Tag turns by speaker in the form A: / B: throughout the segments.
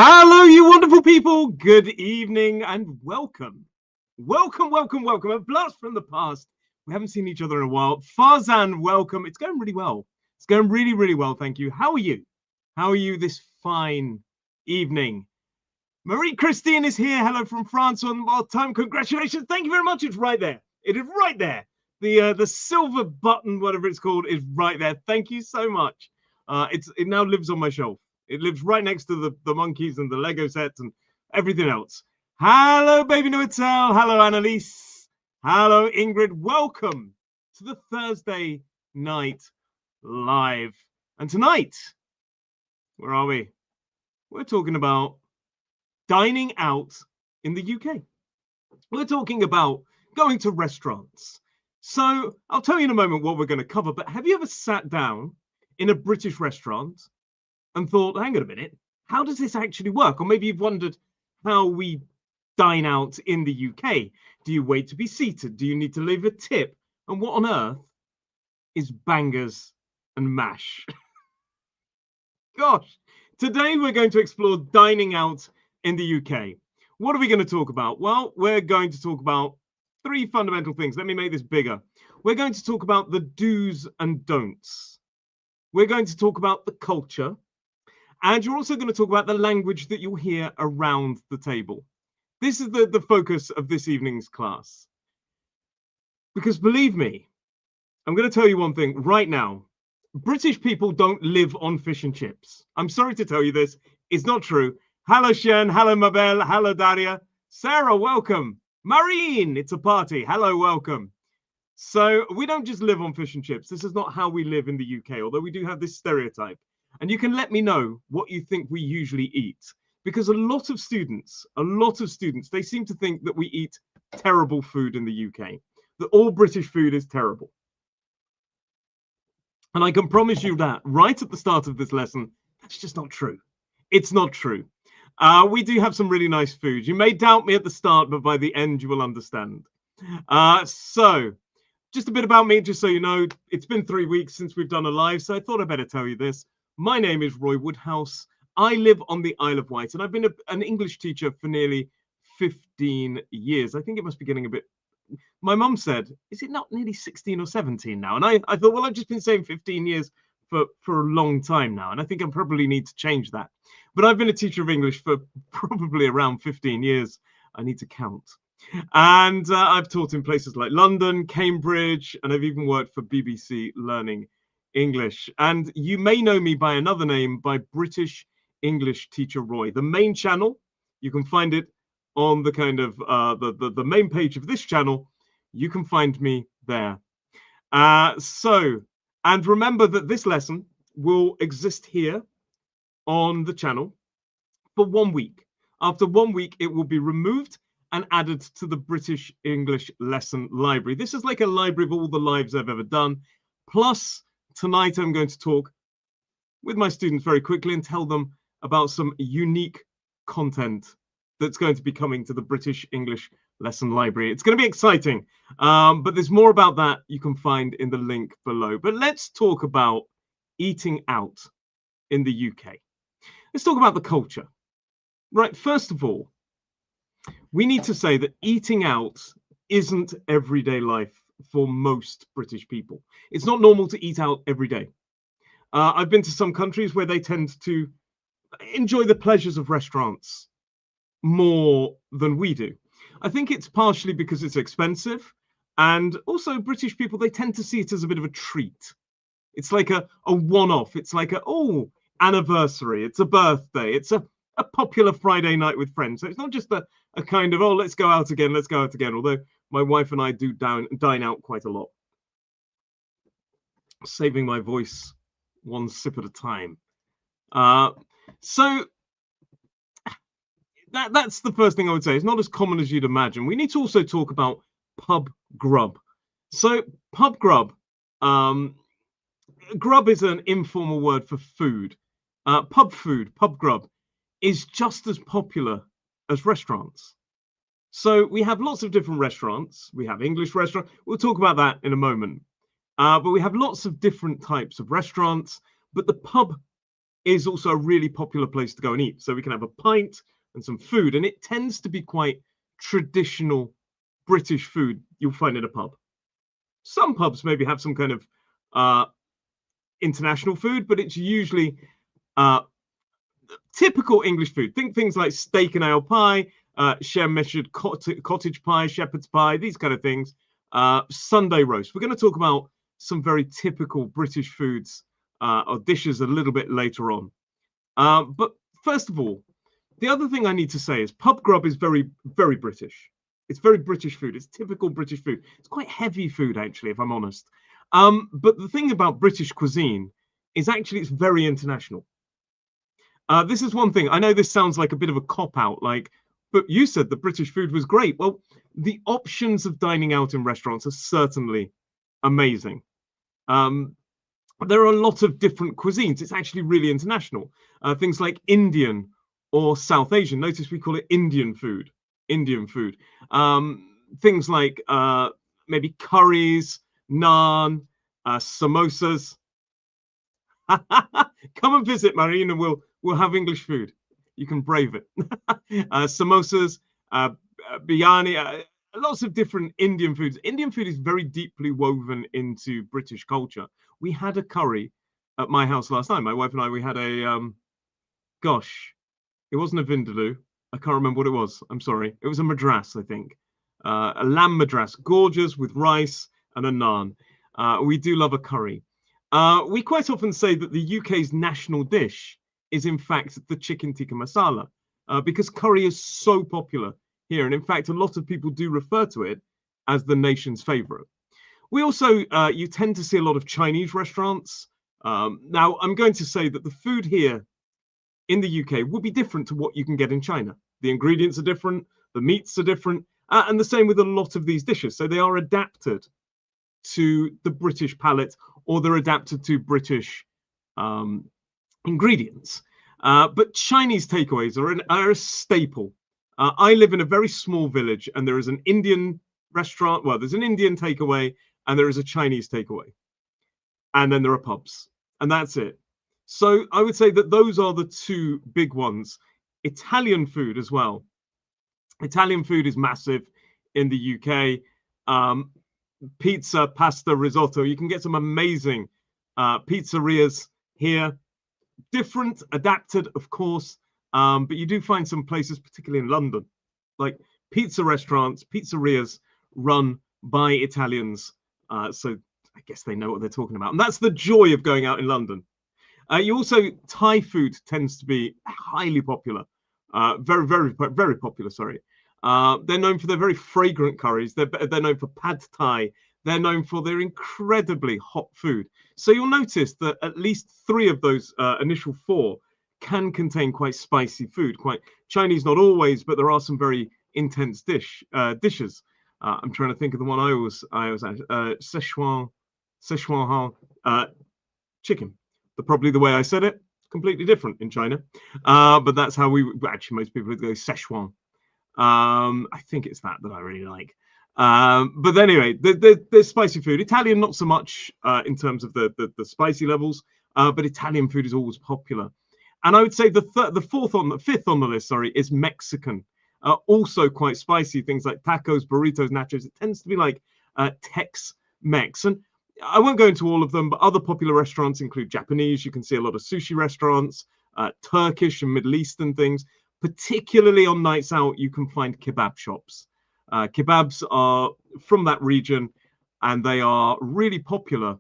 A: Hello, you wonderful people. Good evening and welcome. Welcome. A blast from the past. We haven't seen each other in a while. Farzan, welcome. It's going really well. It's going really well. Thank you. How are you? How are you this fine evening? Marie-Christine is here. Hello from France on more time. Congratulations. Thank you very much. It's right there. It is right there. The silver button, whatever it's called, is right there. Thank you so much. It now lives on my shelf. It lives right next to the monkeys and the Lego sets and everything else. Hello, baby Noetel. Hello, Annalise. Hello, Ingrid. Welcome to the Thursday night live. And tonight, where are we? We're talking about dining out in the UK. We're talking about going to restaurants. So I'll tell you in a moment what we're going to cover, but have you ever sat down in a British restaurant and thought, hang on a minute, how does this actually work? Or maybe you've wondered how we dine out in the UK. Do you wait to be seated? Do you need to leave a tip? And what on earth is bangers and mash? Gosh, today we're going to explore dining out in the UK. What are we going to talk about? Well, we're going to talk about three fundamental things. Let me make this bigger. We're going to talk about the do's and don'ts. We're going to talk about the culture. And you're also going to talk about the language that you'll hear around the table. This is the focus of this evening's class. Because believe me, I'm going to tell you one thing right now. British people don't live on fish and chips. I'm sorry to tell you this. It's not true. Hello, Shen. Hello, Mabel. Hello, Daria. Sarah, welcome. Marine, it's a party. Hello, welcome. So we don't just live on fish and chips. This is not how we live in the UK, although we do have this stereotype. And you can let me know what you think we usually eat. Because a lot of students, they seem to think that we eat terrible food in the UK. That all British food is terrible. And I can promise you that right at the start of this lesson, that's just not true. It's not true. We do have some really nice food. You may doubt me at the start, but by the end you will understand. So just a bit about me, just so you know, it's been 3 weeks since we've done a live, so I thought I'd better tell you this. My name is Roy Woodhouse. I live on the Isle of Wight, and I've been an English teacher for nearly 15 years. I think it must be getting a bit... My mum said, is it not nearly 16 or 17 now? And I thought, well, I've just been saying 15 years for a long time now, and I think I probably need to change that. But I've been a teacher of English for probably around 15 years. I need to count. And I've taught in places like London, Cambridge, and I've even worked for BBC Learning English. And you may know me by another name, by British English Teacher Roy. The main channel, you can find it on the kind of the main page of this channel. You can find me there. And remember that this lesson will exist here on the channel for 1 week. After 1 week, it will be removed and added to the British English lesson library. This is like a library of all the lives I've ever done. Plus, tonight I'm going to talk with my students very quickly and tell them about some unique content that's going to be coming to the British English lesson library. It's going to be exciting, but there's more about that you can find in the link below. But let's talk about eating out in the UK. Let's talk about the culture. Right, first of all, we need to say that eating out isn't everyday life for most British people. It's not normal to eat out every day. I've been to some countries where they tend to enjoy the pleasures of restaurants more than we do. I think it's partially because it's expensive, and also British people, they tend to see it as a bit of a treat. It's like a one-off. It's like anniversary. It's a birthday. It's a popular Friday night with friends. So it's not just a kind of, let's go out again, although my wife and I do dine out quite a lot. Saving my voice one sip at a time. So that's the first thing I would say. It's not as common as you'd imagine. We need to also talk about pub grub. So pub grub, grub is an informal word for food. Pub grub is just as popular as restaurants. So we have lots of different restaurants. We have English restaurants. We'll talk about that in a moment. But we have lots of different types of restaurants. But the pub is also a really popular place to go and eat. So we can have a pint and some food, and it tends to be quite traditional British food you'll find in a pub. Some pubs maybe have some kind of international food, but it's usually typical English food. Think things like steak and ale pie, share measured cottage pie, shepherd's pie, these kind of things. Sunday roast. We're going to talk about some very typical British foods or dishes a little bit later on. But first of all, the other thing I need to say is pub grub is very, very British. It's very British food. It's typical British food. It's quite heavy food, actually, if I'm honest. But the thing about British cuisine is actually it's very international. This is one thing. I know this sounds like a bit of a cop-out, but you said the British food was great. Well, the options of dining out in restaurants are certainly amazing. There are a lot of different cuisines. It's actually really international. Things like Indian or South Asian. Notice we call it Indian food. Indian food. Things like maybe curries, naan, samosas. Come and visit, Marine, and we'll have English food. You can brave it. Samosas, biryani, lots of different Indian foods. Indian food is very deeply woven into British culture. We had a curry at my house last night. My wife and I, we had a, gosh, it wasn't a vindaloo. I can't remember what it was. I'm sorry. It was a madras, I think. A lamb madras, gorgeous with rice and a naan. We do love a curry. We quite often say that the UK's national dish is in fact the chicken tikka masala because curry is so popular here. And in fact, a lot of people do refer to it as the nation's favorite. We also, you tend to see a lot of Chinese restaurants. Now, I'm going to say that the food here in the UK will be different to what you can get in China. The ingredients are different, the meats are different, and the same with a lot of these dishes. So they are adapted to the British palate, or they're adapted to British ingredients. But Chinese takeaways are a staple. I live in a very small village, and there is an Indian restaurant. Well, there's an Indian takeaway, and there is a Chinese takeaway. And then there are pubs, and that's it. So I would say that those are the two big ones. Italian food as well. Italian food is massive in the UK. Pizza, pasta, risotto. You can get some amazing pizzerias here. Different, adapted, of course. But you do find some places, particularly in London, like pizza restaurants, pizzerias run by Italians. So I guess they know what they're talking about. And that's the joy of going out in London. Thai food tends to be highly popular. Very, very, very popular, sorry. They're known for their very fragrant curries. They're known for pad thai. They're known for their incredibly hot food. So you'll notice that at least 3 of those initial 4 can contain quite spicy food. Quite Chinese, not always, but there are some very intense dishes. I'm trying to think of the one I was Szechuan chicken. But probably the way I said it, completely different in China. But that's how actually most people would go Szechuan. I think it's that I really like. But anyway, there's spicy food. Italian, not so much in terms of the spicy levels, but Italian food is always popular. And I would say the 5th on the list, sorry, is Mexican. Also quite spicy, things like tacos, burritos, nachos. It tends to be like Tex-Mex. And I won't go into all of them, but other popular restaurants include Japanese. You can see a lot of sushi restaurants, Turkish and Middle Eastern things. Particularly on nights out, you can find kebab shops. Kebabs are from that region, and they are really popular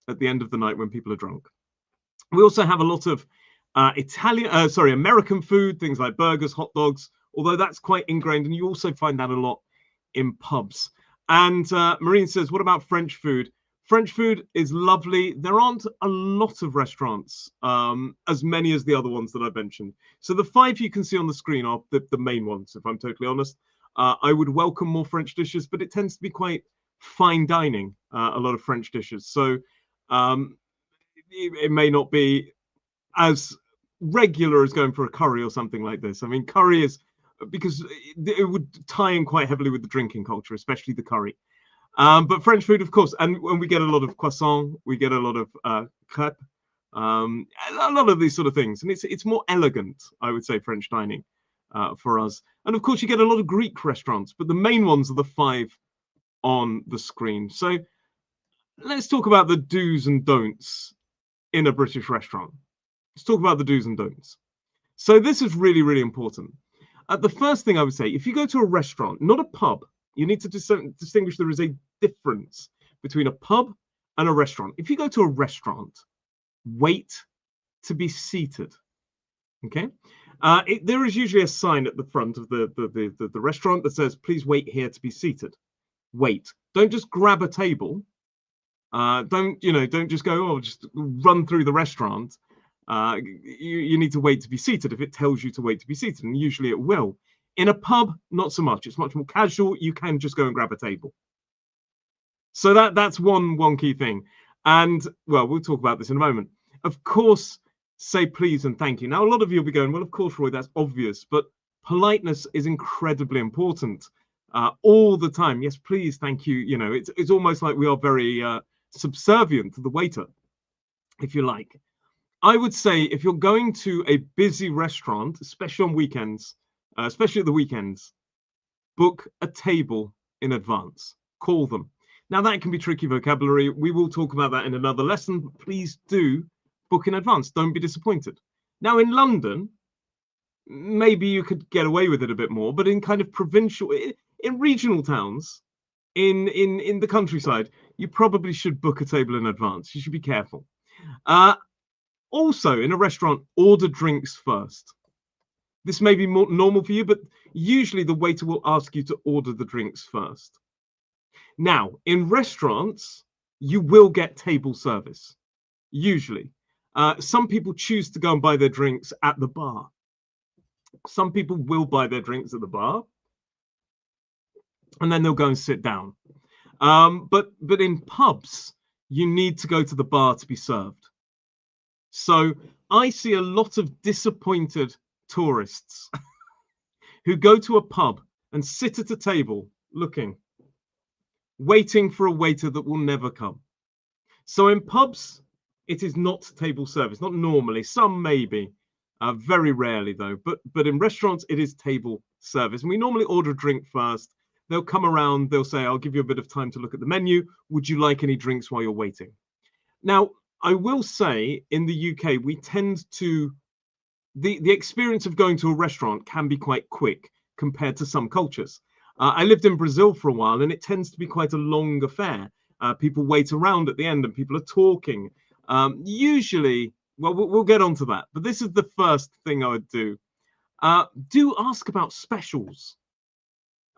A: at the end of the night when people are drunk. We also have a lot of American food, things like burgers, hot dogs, although that's quite ingrained, and you also find that a lot in pubs. And Marine says, what about French food? French food is lovely. There aren't a lot of restaurants, as many as the other ones that I've mentioned. So the 5 you can see on the screen are the main ones, if I'm totally honest. I would welcome more French dishes, but it tends to be quite fine dining, a lot of French dishes. So it may not be as regular as going for a curry or something like this. I mean, curry is, because it would tie in quite heavily with the drinking culture, especially the curry. But French food, of course, and when we get a lot of croissant, we get a lot of crêpe. A lot of these sort of things, and it's more elegant, I would say, French dining for us. And of course, you get a lot of Greek restaurants, but the main ones are the 5 on the screen. So let's talk about the do's and don'ts in a British restaurant. Let's talk about the do's and don'ts. So this is really, really important. The first thing I would say, if you go to a restaurant, not a pub, you need to distinguish there is a difference between a pub and a restaurant. If you go to a restaurant, wait to be seated. Okay, there is usually a sign at the front of the restaurant that says, "Please wait here to be seated." Wait. Don't just grab a table. Don't just go, oh, just run through the restaurant. You need to wait to be seated if it tells you to wait to be seated, and usually it will. In a pub, not so much. It's much more casual. You can just go and grab a table. So that's one key thing. And well, we'll talk about this in a moment. Of course, say please and thank you. Now, a lot of you will be going, well, of course, Roy, that's obvious, but politeness is incredibly important all the time. Yes, please, thank you. You know, it's almost like we are very subservient to the waiter, if you like. I would say if you're going to a busy restaurant, especially on weekends, especially at the weekends, book a table in advance. Call them. Now, that can be tricky vocabulary. We will talk about that in another lesson. But please do book in advance. Don't be disappointed. Now, in London, maybe you could get away with it a bit more, but in kind of provincial, in regional towns, in the countryside, you probably should book a table in advance. You should be careful. Also, in a restaurant, order drinks first. This may be more normal for you, but usually the waiter will ask you to order the drinks first. Now, in restaurants, you will get table service, usually. Some people choose to go and buy their drinks at the bar. Some people will buy their drinks at the bar, and then they'll go and sit down. But in pubs, you need to go to the bar to be served. So I see a lot of disappointed tourists who go to a pub and sit at a table looking, waiting for a waiter that will never come. So in pubs, it is not table service, not normally. Some maybe, very rarely though. But in restaurants, it is table service. And we normally order a drink first. They'll come around, they'll say, I'll give you a bit of time to look at the menu. Would you like any drinks while you're waiting? Now, I will say in the UK, we tend to, the experience of going to a restaurant can be quite quick compared to some cultures. I lived in Brazil for a while, and it tends to be quite a long affair. People wait around at the end and people are talking. Usually, well, we'll get onto that. But this is the first thing I would do. Do ask about specials.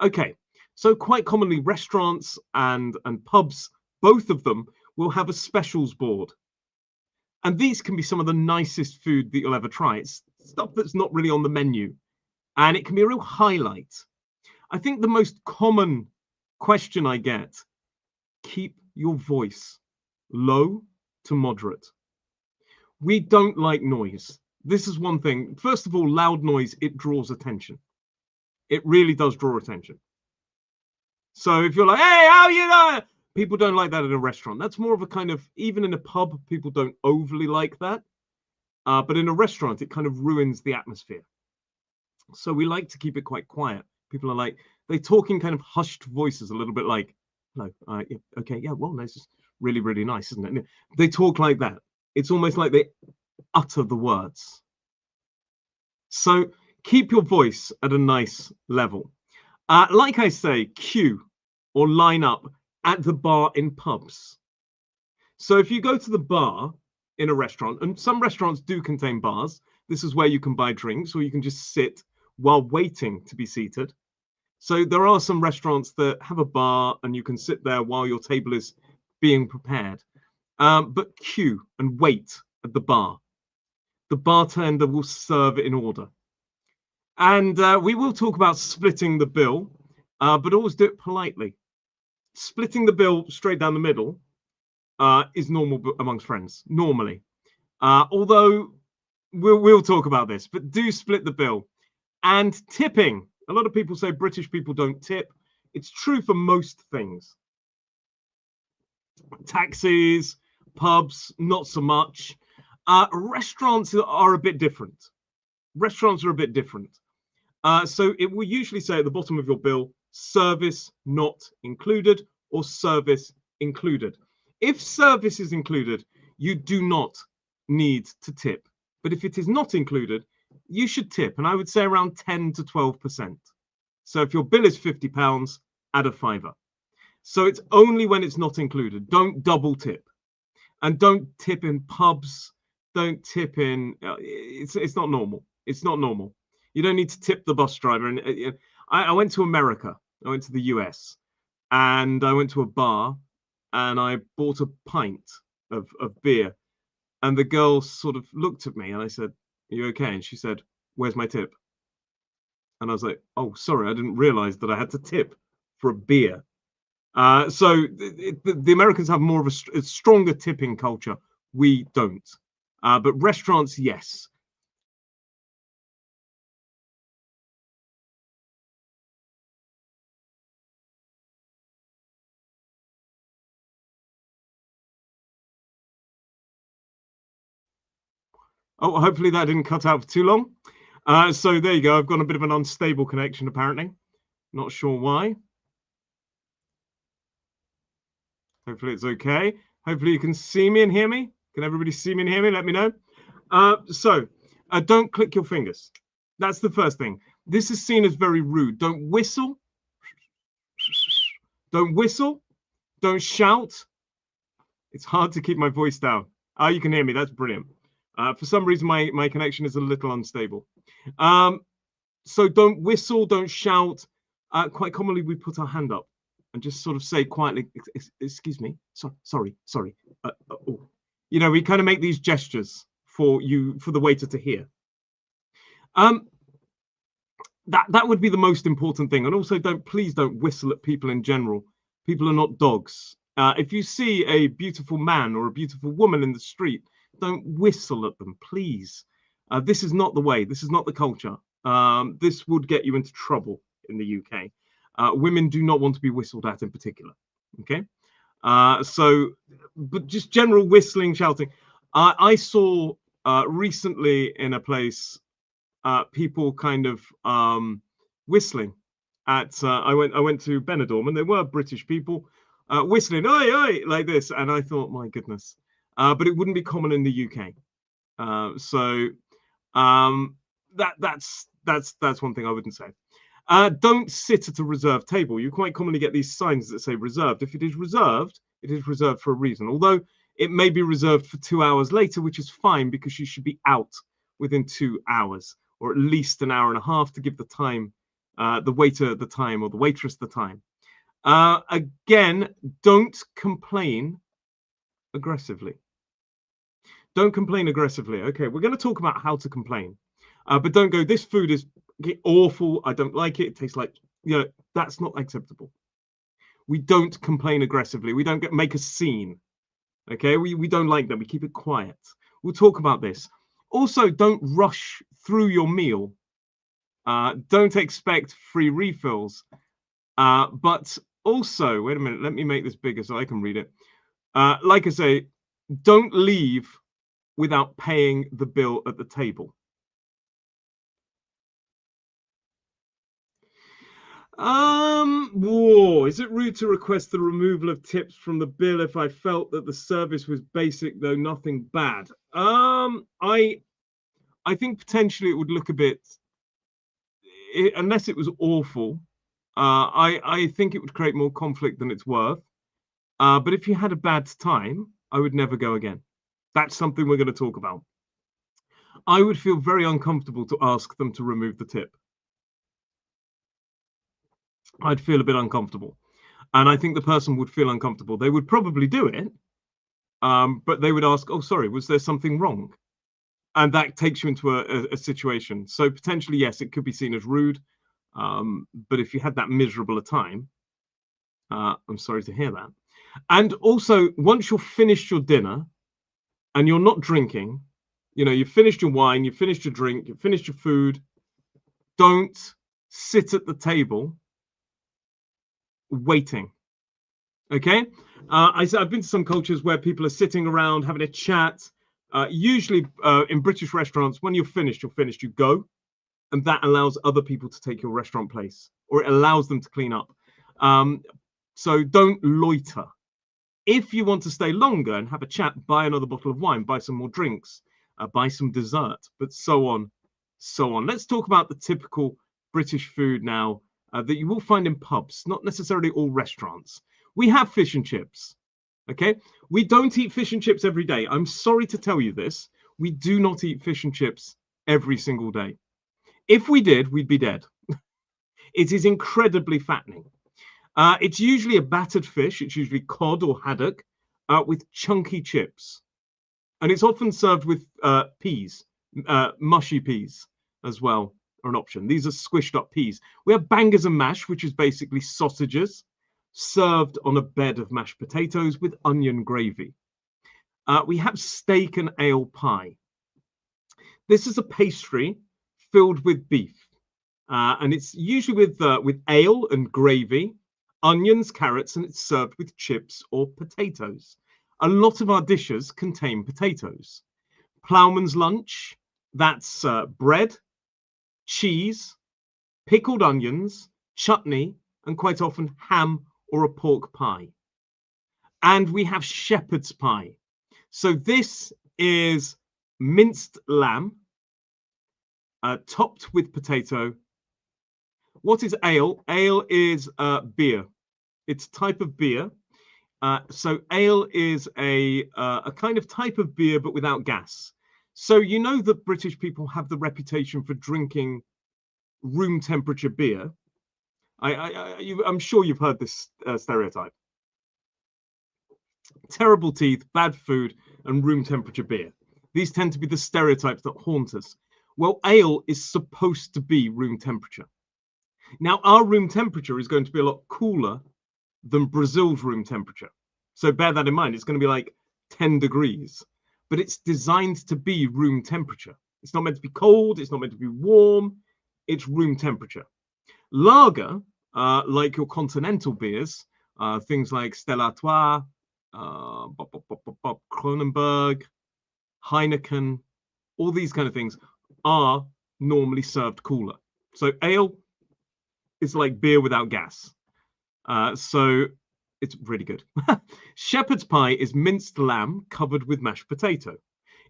A: Okay, so quite commonly restaurants and pubs, both of them will have a specials board. And these can be some of the nicest food that you'll ever try. It's stuff that's not really on the menu. And it can be a real highlight. I think the most common question I get, keep your voice low to moderate. We don't like noise. This is one thing. First of all, loud noise, it draws attention. It really does draw attention. So if you're like, hey, how you doing? People don't like that in a restaurant. That's more of a kind of, even in a pub, people don't overly like that. But in a restaurant, it kind of ruins the atmosphere. So we like to keep it quite quiet. People are like, they talk in kind of hushed voices, a little bit like, hello, yeah, okay, yeah, well, this is really, really nice, isn't it? They talk like that. It's almost like they utter the words. So keep your voice at a nice level. Like I say, queue or line up at the bar in pubs. So if you go to the bar in a restaurant, and some restaurants do contain bars, this is where you can buy drinks or you can just sit while waiting to be seated. So there are some restaurants that have a bar and you can sit there while your table is being prepared. But queue and wait at the bar. The bartender will serve it in order. And we will talk about splitting the bill, but always do it politely. Splitting the bill straight down the middle is normal amongst friends, normally. Although we'll talk about this, but do split the bill. And tipping. A lot of people say British people don't tip. It's true for most things. Taxis, pubs, not so much. Restaurants are a bit different. Restaurants are a bit different. So it will usually say at the bottom of your bill, service not included or service included. If service is included, you do not need to tip. But if it is not included, you should tip. And I would say around 10 to 12%. So if your bill is £50, add a fiver. So it's only when it's not included. Don't double tip. And don't tip in pubs. Don't tip in, it's not normal. It's not normal. You don't need to tip the bus driver. And I went to America. I went to the US, and I went to a bar, and I bought a pint of beer. And the girl sort of looked at me, and I said, "Are you okay?" And she said, "Where's my tip?" And I was like, "Oh, sorry, I didn't realize that I had to tip for a beer." So the Americans have more of a stronger tipping culture. We don't. But restaurants, yes. Oh, hopefully that didn't cut out for too long. So there you go. I've got a bit of an unstable connection, apparently. Not sure why. Hopefully it's okay. Hopefully you can see me and hear me. Can everybody see me and hear me? Let me know. Don't click your fingers. That's the first thing. This is seen as very rude. Don't whistle. Don't whistle. Don't shout. It's hard to keep my voice down. Oh, you can hear me. That's brilliant. For some reason, my connection is a little unstable. So don't whistle, don't shout. Quite commonly, we put our hand up and just sort of say quietly, "Excuse me, sorry. Oh." You know, we kind of make these gestures for the waiter to hear. That would be the most important thing. And also, please don't whistle at people in general. People are not dogs. If you see a beautiful man or a beautiful woman in the street, don't whistle at them, please. This is not the way. This is not the culture. This would get you into trouble in the UK. Women do not want to be whistled at in particular. Okay. But just general whistling, shouting. I saw recently in a place people kind of whistling at. I went to Benidorm, and they were British people whistling, "Oi, oi," like this, and I thought, my goodness. But it wouldn't be common in the UK. That's one thing I wouldn't say. Don't sit at a reserved table. You quite commonly get these signs that say reserved. If it is reserved, it is reserved for a reason. Although it may be reserved for 2 hours later, which is fine because you should be out within 2 hours, or at least an hour and a half to give the time, the waiter the time, or the waitress the time. Again, don't complain aggressively. Don't complain aggressively. Okay, we're going to talk about how to complain. But don't go, "This food is awful. I don't like it. It tastes like," that's not acceptable. We don't complain aggressively. We don't make a scene. Okay, we don't like that. We keep it quiet. We'll talk about this. Also, don't rush through your meal. Don't expect free refills. But also, wait a minute, let me make this bigger so I can read it. Like I say, don't leave without paying the bill at the table. Whoa, is it rude to request the removal of tips from the bill if I felt that the service was basic, though nothing bad? I think potentially it would look a bit, unless it was awful. I think it would create more conflict than it's worth. But if you had a bad time, I would never go again. That's something we're going to talk about. I would feel very uncomfortable to ask them to remove the tip. I'd feel a bit uncomfortable. And I think the person would feel uncomfortable. They would probably do it, but they would ask, "Oh, sorry, was there something wrong?" And that takes you into a situation. So potentially, yes, it could be seen as rude. But if you had that miserable a time, I'm sorry to hear that. And also, once you're finished your dinner and you're not drinking, you've finished your wine, you've finished your drink, you've finished your food, don't sit at the table waiting. Okay? I've been to some cultures where people are sitting around having a chat, Usually in British restaurants, when you're finished, you go, and that allows other people to take your restaurant place, or it allows them to clean up. So don't loiter. If you want to stay longer and have a chat, buy another bottle of wine, buy some more drinks, buy some dessert, but so on, so on. Let's talk about the typical British food now that you will find in pubs, not necessarily all restaurants. We have fish and chips. Okay, we don't eat fish and chips every day. I'm sorry to tell you this. We do not eat fish and chips every single day. If we did, we'd be dead. It is incredibly fattening. It's usually a battered fish. It's usually cod or haddock with chunky chips. And it's often served with peas, mushy peas as well, are an option. These are squished up peas. We have bangers and mash, which is basically sausages served on a bed of mashed potatoes with onion gravy. We have steak and ale pie. This is a pastry filled with beef. And it's usually with ale and gravy, onions, carrots, and it's served with chips or potatoes. A lot of our dishes contain potatoes. Ploughman's lunch, that's bread, cheese, pickled onions, chutney, and quite often ham or a pork pie. And we have shepherd's pie. So this is minced lamb, topped with potato. What is ale? Ale is beer. It's a type of beer. So ale is a kind of type of beer, but without gas. So you know that British people have the reputation for drinking room temperature beer. I'm sure you've heard this stereotype. Terrible teeth, bad food, and room temperature beer. These tend to be the stereotypes that haunt us. Well, ale is supposed to be room temperature. Now, our room temperature is going to be a lot cooler than Brazil's room temperature. So bear that in mind. It's going to be like 10 degrees, but it's designed to be room temperature. It's not meant to be cold. It's not meant to be warm. It's room temperature. Lager, like your continental beers, things like Stella Artois, Kronenberg, Heineken, all these kind of things are normally served cooler. So ale is like beer without gas. So it's really good. Shepherd's pie is minced lamb covered with mashed potato.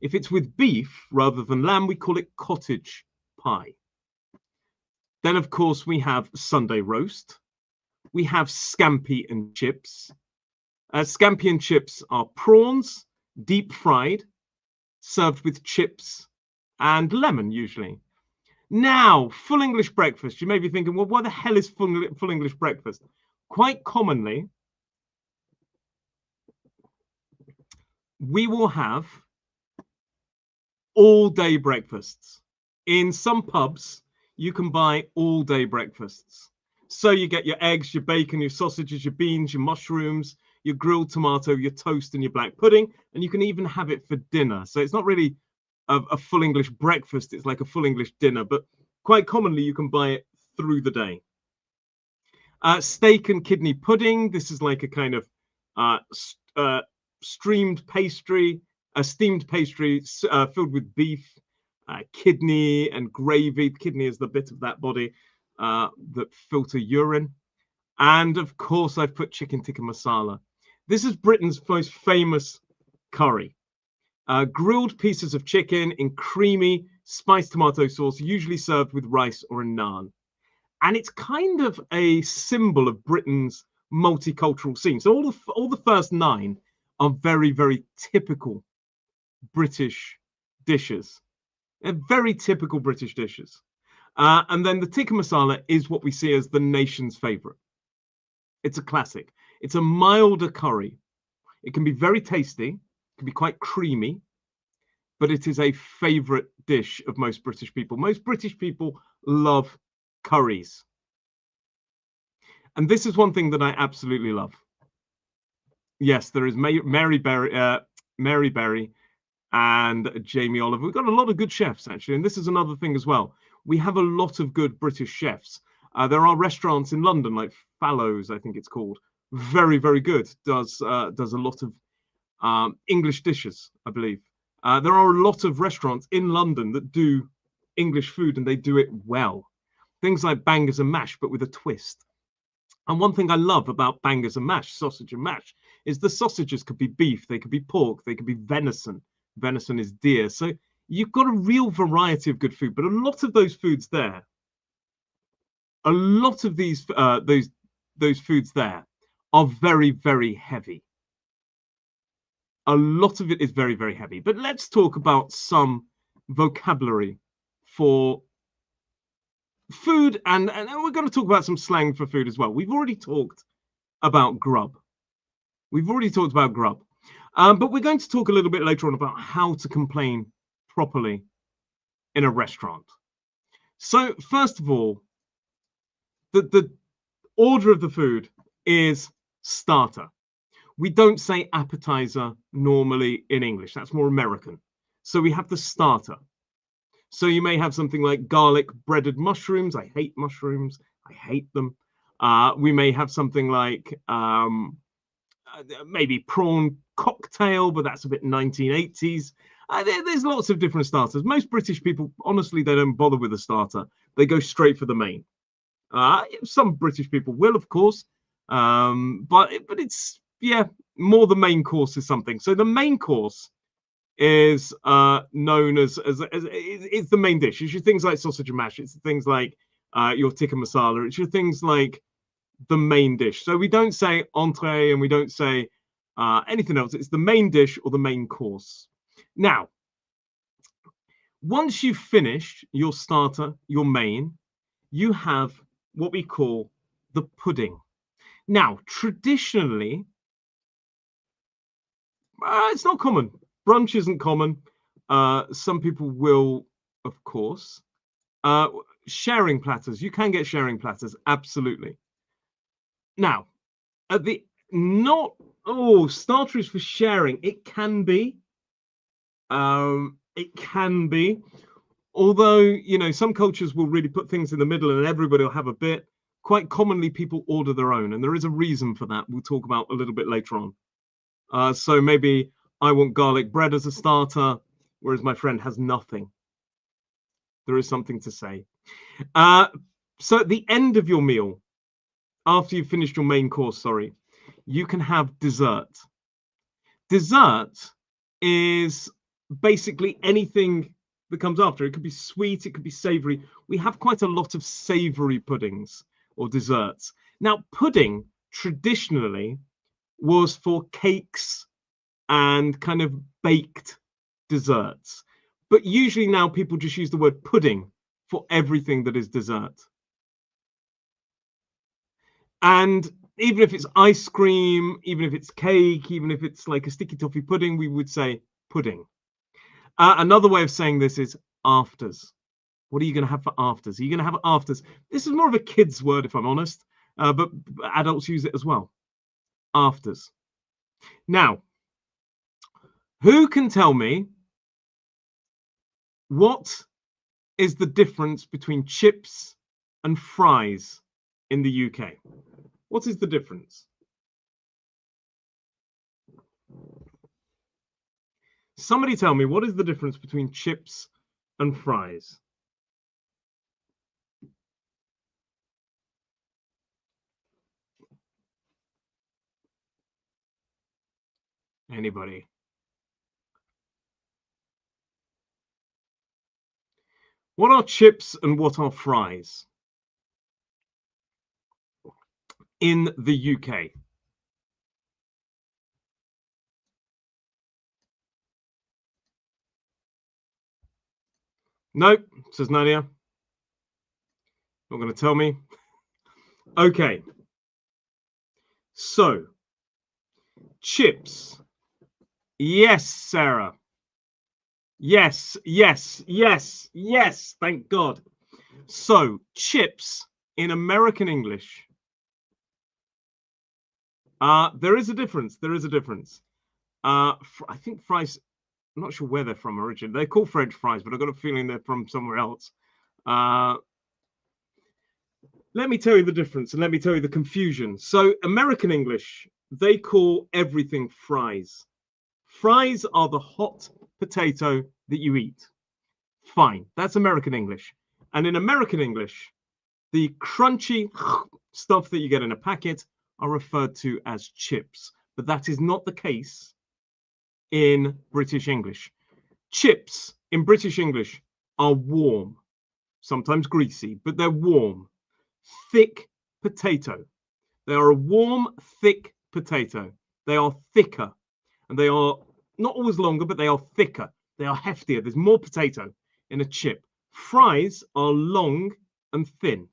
A: If it's with beef rather than lamb, we call it cottage pie. Then, of course, we have Sunday roast. We have scampi and chips. Scampi and chips are prawns, deep fried, served with chips and lemon, usually. Now, full English breakfast. You may be thinking, well, what the hell is full English breakfast? Quite commonly, we will have all-day breakfasts. In some pubs, you can buy all-day breakfasts. So you get your eggs, your bacon, your sausages, your beans, your mushrooms, your grilled tomato, your toast, and your black pudding. And you can even have it for dinner. So it's not really a full English breakfast. It's like a full English dinner. But quite commonly, you can buy it through the day. Steak and kidney pudding. This is like a kind of steamed pastry filled with beef, kidney and gravy. The kidney is the bit of that body that filter urine. And of course, I've put chicken tikka masala. This is Britain's most famous curry. Grilled pieces of chicken in creamy spiced tomato sauce, usually served with rice or a naan. And it's kind of a symbol of Britain's multicultural scene. So all the first 9 are very, very typical British dishes. They're very typical British dishes. And then the tikka masala is what we see as the nation's favorite. It's a classic. It's a milder curry. It can be very tasty. It can be quite creamy, but it is a favorite dish of most British people. Most British people love curries. And this is one thing that I absolutely love. Yes, there is Mary Berry and Jamie Oliver. We've got a lot of good chefs, actually. And this is another thing as well. We have a lot of good British chefs. There are restaurants in London, like Fallows, I think it's called. Very, very good. Does a lot of English dishes, I believe. There are a lot of restaurants in London that do English food, and they do it well. Things like bangers and mash, but with a twist. And one thing I love about bangers and mash, sausage and mash, is the sausages could be beef, they could be pork, they could be venison. Venison is deer. So you've got a real variety of good food, but a lot of those foods there, a lot of those foods there are very, very heavy. A lot of it is very, very heavy. But let's talk about some vocabulary for food, and we're going to talk about some slang for food as well. We've already talked about grub. We've already talked about grub. But we're going to talk a little bit later on about how to complain properly in a restaurant. So first of all, the order of the food is starter. We don't say appetizer normally in English. That's more American. So we have the starter. So you may have something like garlic breaded mushrooms. I hate mushrooms. I hate them. We may have something like maybe prawn cocktail, but that's a bit 1980s. There's lots of different starters. Most British people, honestly, they don't bother with a starter. They go straight for the main. Some British people will, of course, but it's, yeah, more the main course is something. So the main course is known as it's the main dish. It's your things like sausage and mash. It's things like your tikka masala. It's your things like the main dish. So we don't say entree and we don't say anything else. It's the main dish or the main course. Now, once you've finished your starter, your main, you have what we call the pudding. Now, traditionally, it's not common. Brunch isn't common. Some people will, of course. Sharing platters. You can get sharing platters, absolutely. Now, at the starter is for sharing. It can be. It can be. Although, you know, some cultures will really put things in the middle and everybody will have a bit. Quite commonly, people order their own, and there is a reason for that. We'll talk about a little bit later on. So maybe I want garlic bread as a starter, whereas my friend has nothing. There is something to say. So at the end of your meal, after you've finished your main course, you can have dessert. Dessert is basically anything that comes after. It could be sweet, it could be savory. We have quite a lot of savory puddings or desserts. Now, pudding traditionally was for cakes and kind of baked desserts. But usually now people just use the word pudding for everything that is dessert. And even if it's ice cream, even if it's cake, even if it's like a sticky toffee pudding, we would say pudding. Another way of saying this is afters. What are you going to have for afters? Are you going to have afters? This is more of a kid's word, if I'm honest, but adults use it as well. Afters. Now, who can tell me what is the difference between chips and fries in the UK? What is the difference? Somebody tell me, what is the difference between chips and fries? Anybody? What are chips and what are fries in the UK? Nope, says Nadia. Not going to tell me. Okay. So, chips. Yes, Sarah. Yes, yes, yes, yes. Thank God. So, chips in American English. There is a difference. There is a difference. I think fries. I'm not sure where they're from originally. They're called French fries, but I've got a feeling they're from somewhere else. Let me tell you the difference and let me tell you the confusion. So American English, they call everything fries. Fries are the hot potato that you eat. Fine, that's American English. And in American English, the crunchy stuff that you get in a packet are referred to as chips. But that is not the case in British English. Chips in British English are warm, sometimes greasy, but they're warm, thick potato. They are a warm, thick potato. They are thicker, and they are not always longer, but they are thicker. They are heftier. There's more potato in a chip. Fries are long and thin.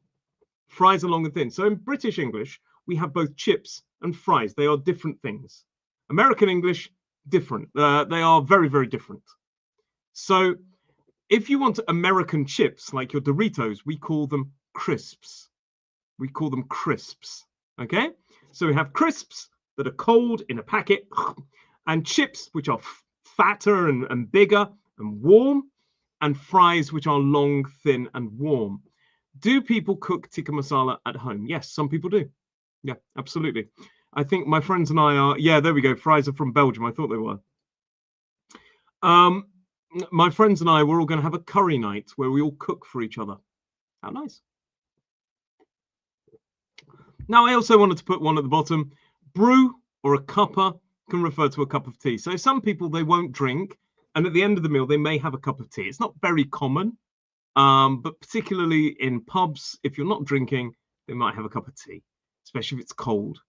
A: Fries are long and thin. So in British English, we have both chips and fries. They are different things. American English, different. They are very, very different. So if you want American chips, like your Doritos, we call them crisps. We call them crisps. Okay? So we have crisps that are cold in a packet, and chips which are fatter and bigger and warm, and fries which are long, thin, and warm. Do people cook tikka masala at home? Yes, some people do. Yeah, absolutely. I think my friends and I are, yeah, there we go. Fries are from Belgium. I thought they were. My friends and I, we're all going to have a curry night where we all cook for each other. How nice. Now, I also wanted to put one at the bottom. Brew or a cuppa can refer to a cup of tea. So some people, they won't drink, and at the end of the meal, they may have a cup of tea. It's not very common, but particularly in pubs, if you're not drinking, they might have a cup of tea, especially if it's cold.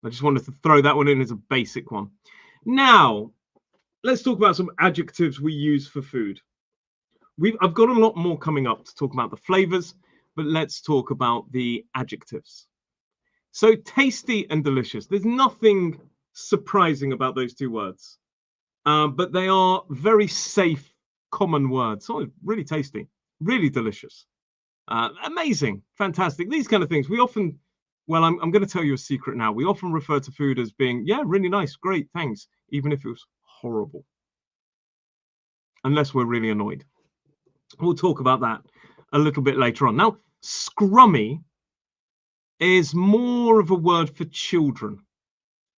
A: I just wanted to throw that one in as a basic one. Now, let's talk about some adjectives we use for food. I've got a lot more coming up to talk about the flavors, but let's talk about the adjectives. So tasty and delicious. There's nothing surprising about those two words, but they are very safe, common words. Oh, really tasty, really delicious, amazing, fantastic. These kind of things. We often, well, I'm going to tell you a secret now. We often refer to food as being, yeah, really nice, great, thanks, even if it was horrible, unless we're really annoyed. We'll talk about that a little bit later on. Now, scrummy is more of a word for children.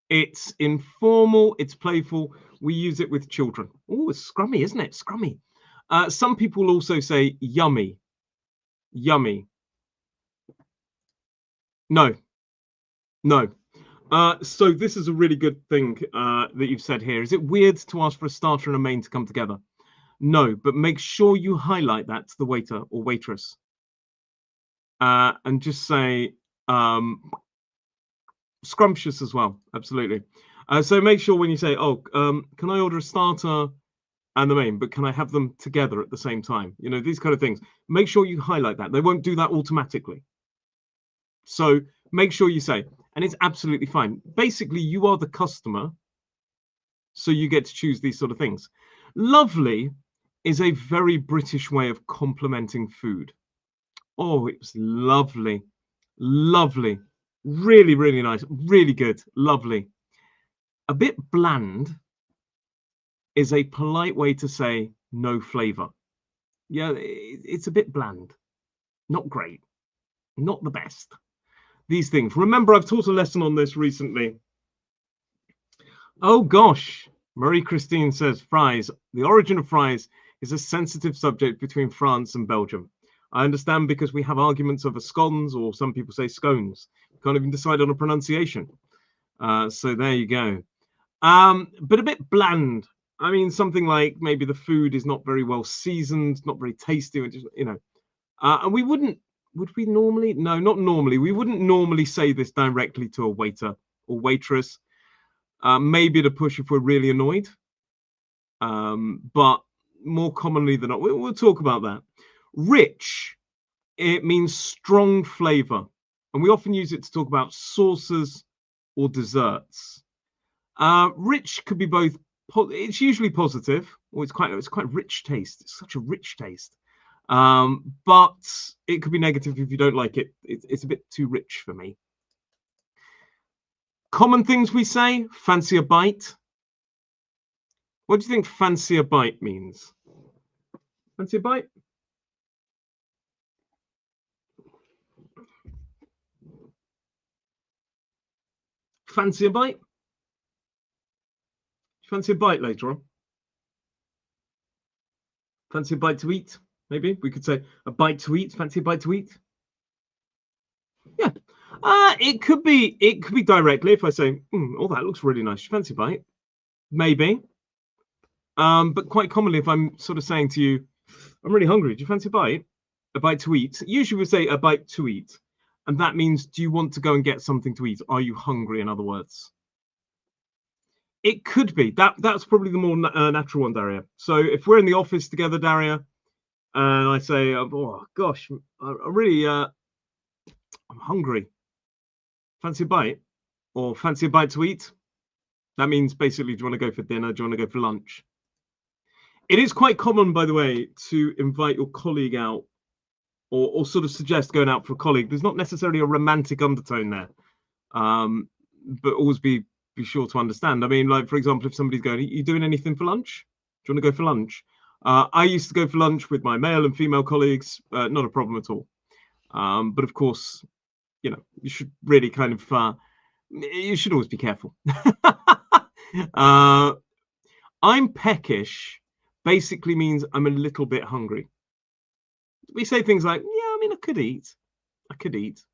A: It's informal, it's playful. We use it with children. Oh, it's scrummy, isn't it? Scrummy. Some people also say yummy. Yummy. No. So this is a really good thing that you've said here. Is it weird to ask for a starter and a main to come together? No, but make sure you highlight that to the waiter or waitress. And just say scrumptious as well. Absolutely. So make sure when you say, oh, can I order a starter and the main, but can I have them together at the same time? You know, these kind of things. Make sure you highlight that. They won't do that automatically. So make sure you say, and it's absolutely fine. Basically, you are the customer, so you get to choose these sort of things. Lovely is a very British way of complimenting food. Oh, it was lovely. Lovely. Really, really nice. Really good. Lovely. A bit bland is a polite way to say no flavor. Yeah, it's a bit bland. Not great. Not the best. These things. Remember, I've taught a lesson on this recently. Oh, gosh. Marie-Christine says fries. The origin of fries is a sensitive subject between France and Belgium. I understand because we have arguments over scones, or some people say scones. We can't even decide on a pronunciation. So there you go. But a bit bland. I mean, something like maybe the food is not very well seasoned, not very tasty, you know. And we wouldn't, would we normally? No, not normally. We wouldn't normally say this directly to a waiter or waitress. Maybe to push if we're really annoyed. But more commonly than not, we'll talk about that. Rich, it means strong flavor. And we often use it to talk about sauces or desserts. Rich could be both, it's usually positive, or it's quite rich taste. It's such a rich taste. But it could be negative if you don't like it. It's a bit too rich for me. Common things we say, fancy a bite. What do you think fancy a bite means? Fancy a bite? Fancy a bite? Fancy a bite later on? Fancy a bite to eat? Maybe we could say a bite to eat. Fancy a bite to eat? Yeah. It could be. It could be directly if I say, "Oh, that looks really nice. Fancy a bite?" Maybe. But quite commonly, if I'm sort of saying to you, "I'm really hungry. Do you fancy a bite?" A bite to eat. Usually, we say a bite to eat, and that means, do you want to go and get something to eat? Are you hungry? In other words. It could be that's probably the more natural one, Daria. So if we're in the office together, Daria, and I say, "Oh gosh, I really, I'm hungry. Fancy a bite, or fancy a bite to eat?" That means basically, do you want to go for dinner? Do you want to go for lunch? It is quite common, by the way, to invite your colleague out, or sort of suggest going out for a colleague. There's not necessarily a romantic undertone there, um, but always be sure to understand. I mean, like for example, if somebody's going, "Are you doing anything for lunch? Do you want to go for lunch?" I used to go for lunch with my male and female colleagues. Not a problem at all. But of course, you should really kind of you should always be careful. I'm peckish basically means I'm a little bit hungry. We say things like, "Yeah, I mean, I could eat. I could eat."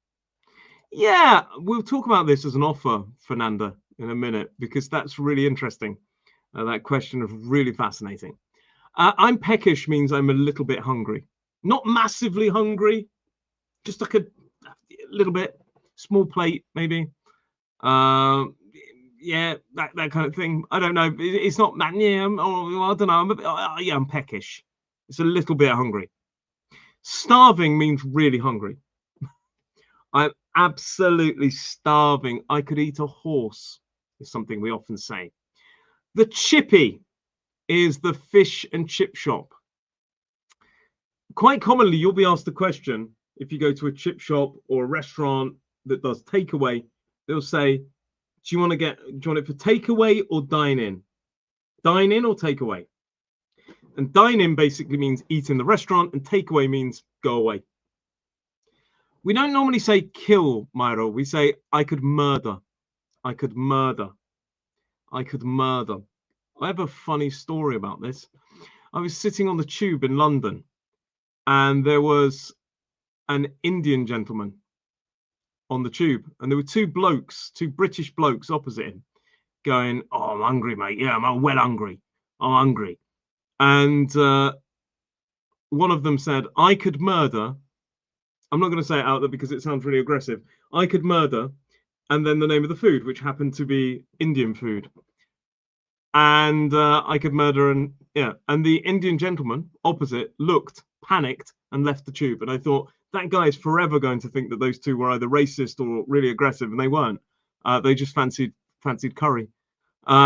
A: Yeah, we'll talk about this as an offer, Fernanda, in a minute, because that's really interesting. That question is really fascinating. I'm peckish means I'm a little bit hungry. Not massively hungry, just like a little bit, small plate, maybe. Yeah, that kind of thing. I don't know. It's not that. Yeah, I don't know. Yeah, I'm peckish. It's a little bit hungry. Starving means really hungry. I'm absolutely starving. I could eat a horse, is something we often say. The chippy is the fish and chip shop. Quite commonly, you'll be asked the question if you go to a chip shop or a restaurant that does takeaway. They'll say, "Do you want it for takeaway or dine in? Dine in or takeaway?" And dine in basically means eat in the restaurant, and takeaway means go away. We don't normally say kill, Myro. We say I could murder. I could murder. I could murder. I have a funny story about this. I was sitting on the tube in London, and there was an Indian gentleman on the tube, and there were two British blokes opposite him, going, "Oh, I'm hungry, mate. Yeah, I'm well hungry. I'm hungry." And one of them said, "I could murder." I'm not going to say it out there because it sounds really aggressive. "I could murder," and then the name of the food, which happened to be Indian food. And I could murder, and yeah. And the Indian gentleman opposite looked, panicked, and left the tube. And I thought, that guy is forever going to think that those two were either racist or really aggressive, and they weren't. They just fancied curry.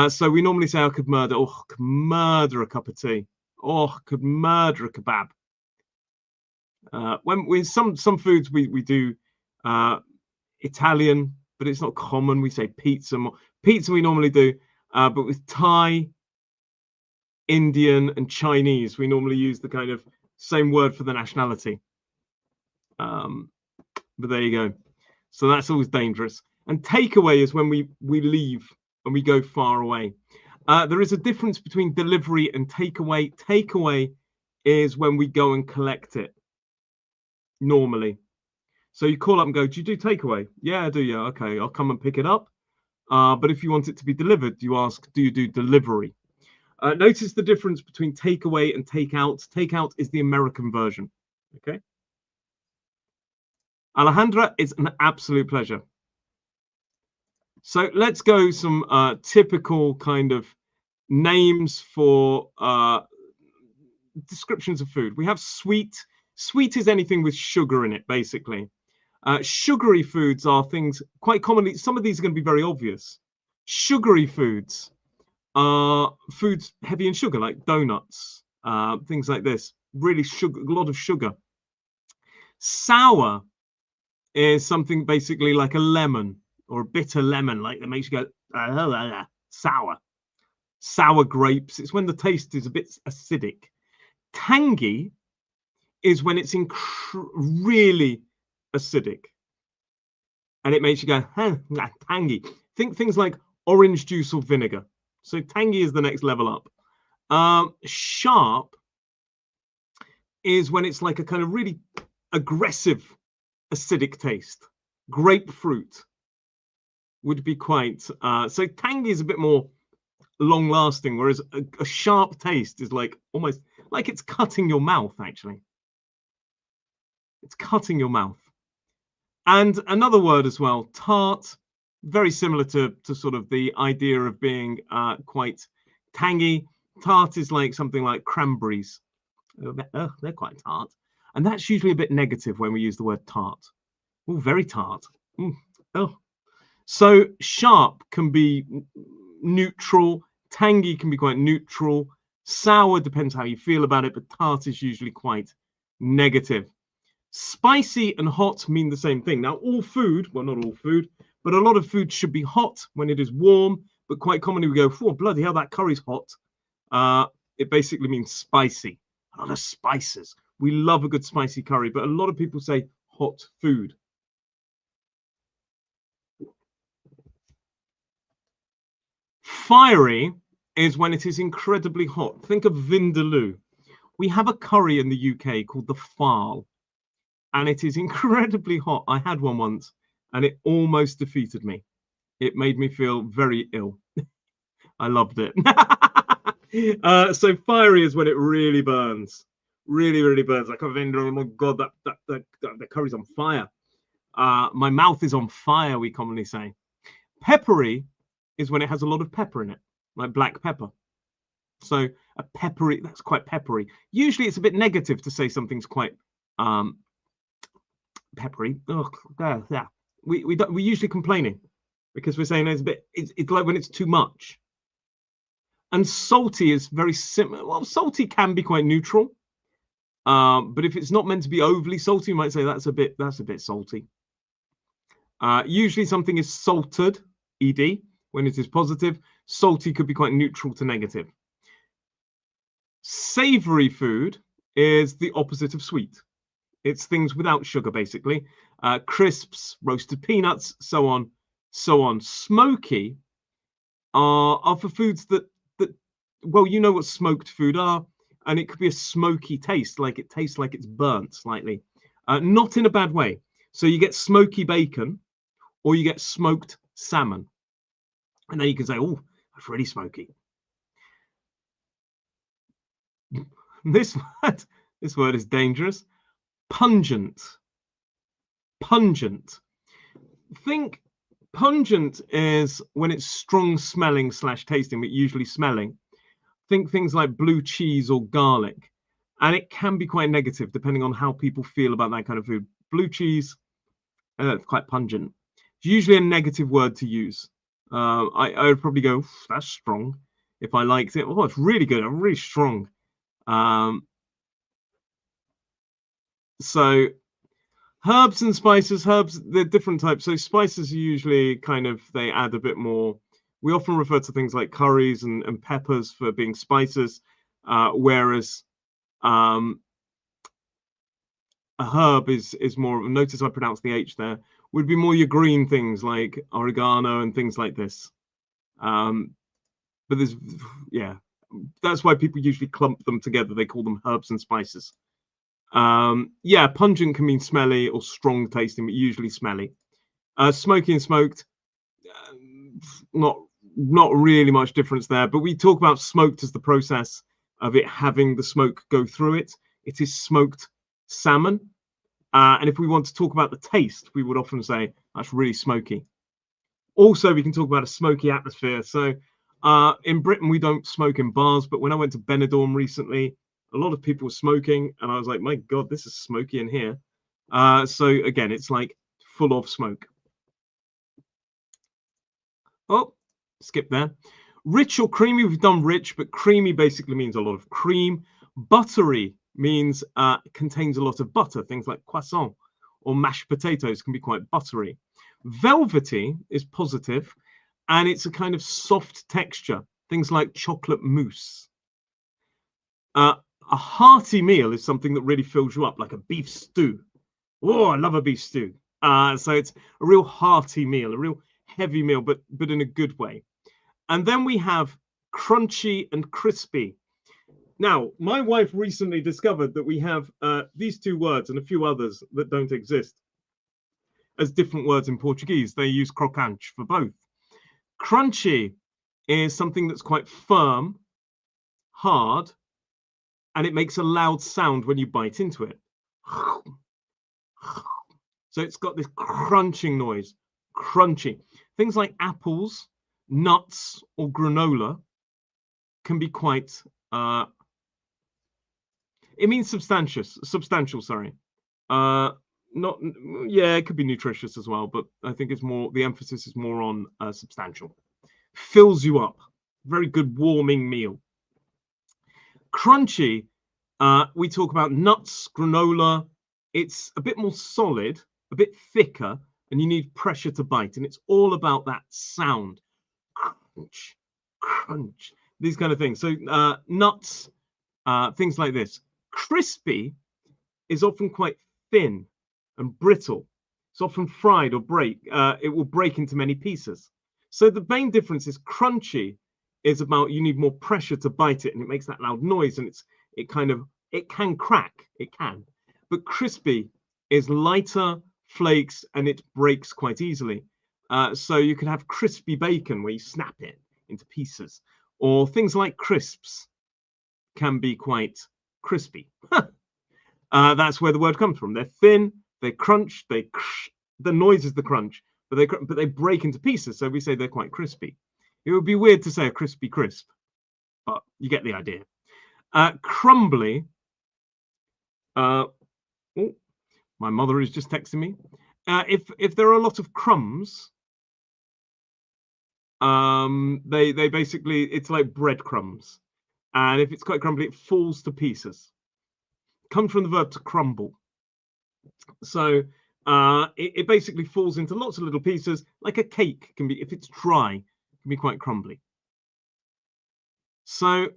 A: So we normally say, "I could murder," or "I could murder a cup of tea," or "I could murder a kebab." When with some foods we do Italian, but it's not common. We say pizza. Pizza we normally do, but with Thai, Indian, and Chinese, we normally use the kind of same word for the nationality. But there you go. So that's always dangerous. And takeaway is when we leave and we go far away. There is a difference between delivery and takeaway. Takeaway is when we go and collect it normally. So you call up and go, "Do you do takeaway?" "Yeah, I do." "Yeah, okay, I'll come and pick it up." But if you want it to be delivered, you ask, "Do you do delivery?" Notice the difference between takeaway and takeout. Takeout is the American version. Okay. Alejandra, it's an absolute pleasure. So let's go some typical kind of names for descriptions of food. We have sweet. Sweet is anything with sugar in it, basically. Sugary foods are things quite commonly. Some of these are going to be very obvious. Sugary foods are foods heavy in sugar, like donuts, things like this. Really sugar, a lot of sugar. Sour is something basically like a lemon or a bitter lemon, like that makes you go sour. Sour grapes. It's when the taste is a bit acidic. Tangy is when it's really acidic, and it makes you go, tangy. Think things like orange juice or vinegar. So tangy is the next level up. Sharp is when it's like a kind of really aggressive acidic taste. Grapefruit would be quite so tangy is a bit more long lasting, whereas a sharp taste is like almost like it's cutting your mouth. Actually, it's cutting your mouth. And another word as well, tart, very similar to sort of the idea of being quite tangy. Tart is like something like cranberries. They're quite tart, and that's usually a bit negative when we use the word tart. Oh, very tart. Oh, so sharp can be neutral, tangy can be quite neutral, sour depends how you feel about it, but tart is usually quite negative. Spicy and hot mean the same thing. Now, all food, well, not all food, but a lot of food should be hot when it is warm, but quite commonly we go, oh, bloody hell, that curry's hot. It basically means spicy. A lot of spices. We love a good spicy curry, but a lot of people say hot food. Fiery is when it is incredibly hot. Think of vindaloo. We have a curry in the UK called the Farl, and it is incredibly hot. I had one once, and it almost defeated me. It made me feel very ill. I loved it. So fiery is when it really burns, really burns. Like a vindaloo. Oh my god, the curry's on fire. My mouth is on fire. We commonly say. Peppery is when it has a lot of pepper in it, like black pepper. So a peppery, that's quite peppery. Usually it's a bit negative to say something's quite peppery. Oh, yeah. We're usually complaining because we're saying it's a bit, it's like when it's too much. And salty is very similar. Well, salty can be quite neutral. But if it's not meant to be overly salty, you might say that's a bit salty. Usually something is salted, ed, when it is positive. Salty could be quite neutral to negative. Savory food is the opposite of sweet. It's things without sugar, basically. Crisps, roasted peanuts, so on. Smoky are for foods that well, you know what smoked food are, and it could be a smoky taste, like it tastes like it's burnt slightly, not in a bad way. So you get smoky bacon, or you get smoked salmon, and then you can say, "Oh, that's really smoky." This word is dangerous. Pungent. Pungent. Think pungent is when it's strong smelling / tasting, but usually smelling. Think things like blue cheese or garlic, and it can be quite negative depending on how people feel about that kind of food. Blue cheese, quite pungent. It's usually a negative word to use. I would probably go, that's strong. If I liked it, oh, it's really good. I'm really strong. So herbs and spices, they're different types. So spices are usually kind of, they add a bit more. We often refer to things like curries and peppers for being spices, whereas a herb is more, notice I pronounced the H there, would be more your green things like oregano and things like this. But there's, yeah, that's why people usually clump them together. They call them herbs and spices. Yeah, pungent can mean smelly or strong tasting, but usually smelly. Smoky and smoked, not really much difference there, but we talk about smoked as the process of it having the smoke go through it. It is smoked salmon. And if we want to talk about the taste, we would often say that's really smoky. Also, we can talk about a smoky atmosphere. So in Britain, we don't smoke in bars, but when I went to Benidorm recently, a lot of people were smoking, and I was like, my God, this is smoky in here. So again, it's like full of smoke. Oh, skip there. Rich or creamy, we've done rich, but creamy basically means a lot of cream. Buttery means contains a lot of butter. Things like croissant or mashed potatoes can be quite buttery. Velvety is positive, and it's a kind of soft texture. Things like chocolate mousse. A hearty meal is something that really fills you up, like a beef stew. Oh, I love a beef stew. So it's a real hearty meal, a real heavy meal, but in a good way. And then we have crunchy and crispy. Now, my wife recently discovered that we have these two words and a few others that don't exist as different words in Portuguese. They use crocante for both. Crunchy is something that's quite firm, hard, and it makes a loud sound when you bite into it. So it's got this crunching noise, crunchy. Things like apples, nuts, or granola can be quite, it means substantial, sorry. Not, yeah, it could be nutritious as well, but I think it's more, the emphasis is more on substantial. Fills you up. Very good warming meal. Crunchy, we talk about nuts, granola. It's a bit more solid, a bit thicker, and you need pressure to bite. And it's all about that sound. Crunch, crunch, these kind of things. So nuts, things like this. Crispy is often quite thin and brittle. It's often fried or it will break into many pieces. So the main difference is crunchy is about you need more pressure to bite it, and it makes that loud noise, and it can crack, it can. But crispy is lighter flakes and it breaks quite easily. So you can have crispy bacon where you snap it into pieces, or things like crisps can be quite crispy. That's where the word comes from. They're thin, they crunch, the noise is the crunch, but they break into pieces. So we say they're quite crispy. It would be weird to say a crispy crisp, but you get the idea. Crumbly. Oh, my mother is just texting me. If there are a lot of crumbs, they basically, it's like breadcrumbs, and if it's quite crumbly, it falls to pieces. Comes from the verb to crumble. So it basically falls into lots of little pieces, like a cake can be, if it's dry, it can be quite crumbly. So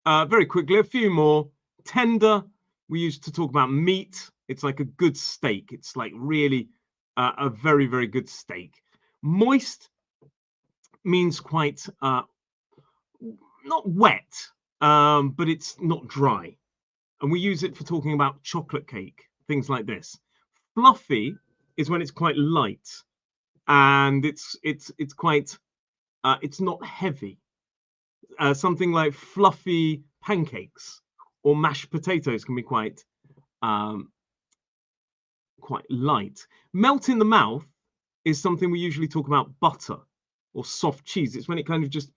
A: very quickly, a few more. Tender, we used to talk about meat. It's like a good steak. It's like really a very, very good steak. Moist means quite not wet, but it's not dry. And we use it for talking about chocolate cake, things like this. Fluffy is when it's quite light, and it's quite it's not heavy. Something like fluffy pancakes or mashed potatoes can be quite light. Melt in the mouth is something we usually talk about butter or soft cheese. It's when it kind of just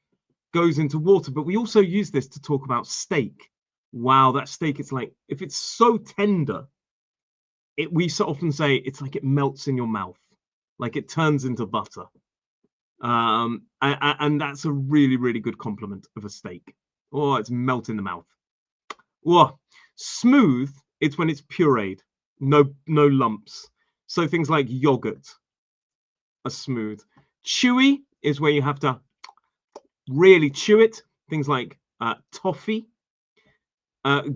A: goes into water, but we also use this to talk about steak. Wow, that steak, it's like, if it's so tender, we so often say it's like it melts in your mouth, like it turns into butter. And that's a really, really good compliment of a steak. Oh, it's melt in the mouth. Whoa. Smooth, it's when it's pureed, no lumps. So things like yogurt are smooth. Chewy is where you have to really chew it. Things like toffee.